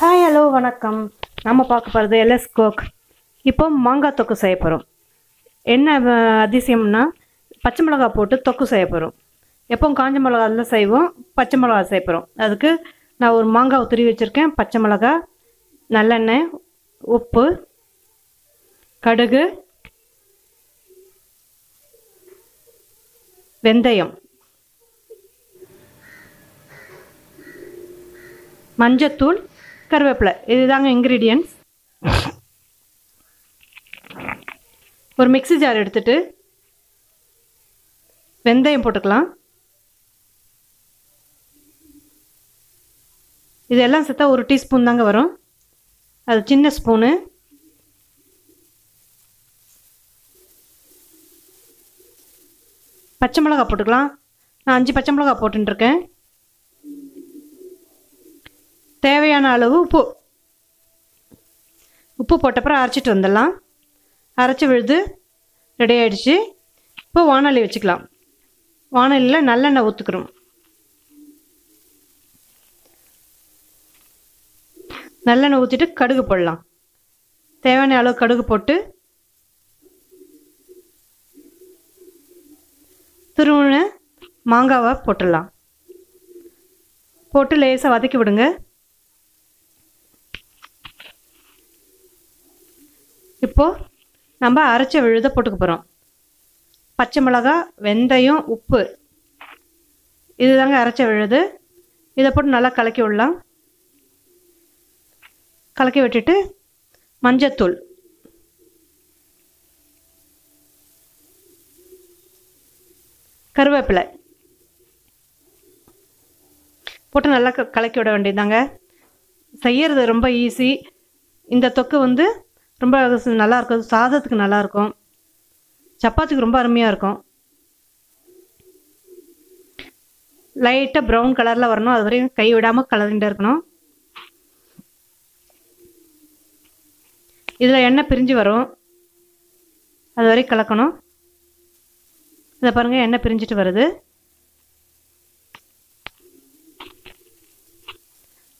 Hi hello வணக்கம். நம்ம பார்க்க போகிறது எல்எஸ் கோக். இப்போ மாங்காய் தொக்கு செய்ய போகிறோம். என்ன அதிசயம்னா பச்சை மிளகா போட்டு தொக்கு செய்ய போகிறோம். எப்போவும் காஞ்ச மிளகா அதில் செய்வோம், பச்சை மிளகா செய்ய போகிறோம். அதுக்கு நான் ஒரு மாங்காய் துருவி வச்சுருக்கேன். பச்சை மிளகா, நல்லெண்ணெய், உப்பு, கடுகு, வெந்தயம், மஞ்சத்தூள், கருவேப்பிலை, இதுதாங்க இன்க்ரீடியன்ட்ஸ். ஒரு மிக்ஸி ஜார் எடுத்துட்டு வெந்தயம் போட்டுக்கலாம். இதெல்லாம் சேர்த்தா ஒரு டீஸ்பூன் தாங்க வரும், அது சின்ன ஸ்பூனு. பச்சை மிளகா போட்டுக்கலாம். நான் 5 பச்சை மிளகா போட்டுருக்கேன். தேவையான அளவு உப்பு போட்டப்புறம் அரைச்சிட்டு வந்துடலாம். அரைச்சி விழுது ரெடி ஆகிடுச்சு. இப்போ வானொலி வச்சுக்கலாம். வானொலியில் நல்லெண்ணெய் ஊற்றுக்கிறோம். நல்லெண்ணெய் ஊற்றிட்டு கடுகு போடலாம். தேவையான அளவு கடுகு போட்டு துருவின மாங்காவை போட்டுடலாம். போட்டு லேசாக வதக்கி விடுங்க. இப்போது நம்ம அரைச்ச விழுத போட்டுக்க போகிறோம். பச்சை மிளகா, வெந்தயம், உப்பு, இதுதாங்க அரைச்ச விழுது. இதை போட்டு நல்லா கலக்கி விடலாம். கலக்கி விட்டுட்டு மஞ்சத்தூள், கருவேப்பிலை போட்டு நல்லா கலக்கி விட வேண்டியதாங்க. செய்யறது ரொம்ப ஈஸி. இந்த தொக்கு ரொம்ப நல்லாயிருக்கும். சாதத்துக்கு நல்லாயிருக்கும், சப்பாத்திக்கு ரொம்ப அருமையாக இருக்கும். லைட்டாக ப்ரௌன் கலரில் வரணும், அது வரையும் கை விடாமல் கலந்துகிட்டே இருக்கணும். இதில் எண்ணெய் பிரிஞ்சு வரும், அது வரைக்கும் கலக்கணும். இதை பாருங்கள், எண்ணெய் பிரிஞ்சிட்டு வருது.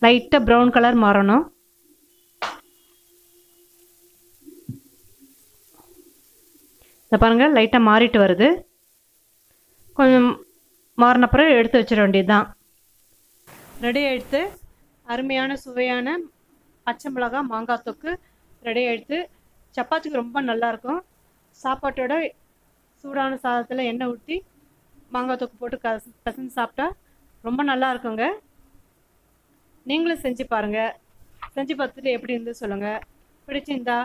லைட்டாக ப்ரௌன் கலர் மாறணும். இதை பாருங்கள், லைட்டாக மாறிட்டு வருது. கொஞ்சம் மாறின பிறகு எடுத்து வச்சிட வேண்டியது தான். ரெடி ஆகிடுத்து. அருமையான சுவையான பச்சை மிளகா மாங்காய் தொக்கு ரெடி ஆகிடுத்து. சப்பாத்திக்கு ரொம்ப நல்லாயிருக்கும். சாப்பாட்டோட சூடான சாதத்தில் எண்ணெய் ஊற்றி மாங்காய் தொக்கு போட்டு பசங்க சாப்பிட்டா ரொம்ப நல்லா இருக்குங்க. நீங்களும் செஞ்சு பாருங்கள். செஞ்சு பார்த்துட்டு எப்படி இருந்து சொல்லுங்கள். பிடிச்சிருந்தா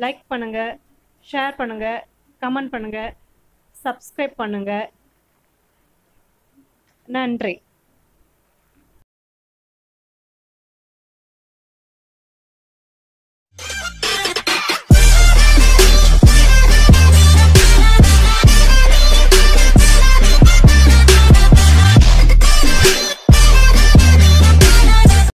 லைக் பண்ணுங்கள், ஷேர் பண்ணுங்கள், கமெண்ட் பண்ணுங்கள், சப்ஸ்கிரைப் பண்ணுங்கள். நன்றி.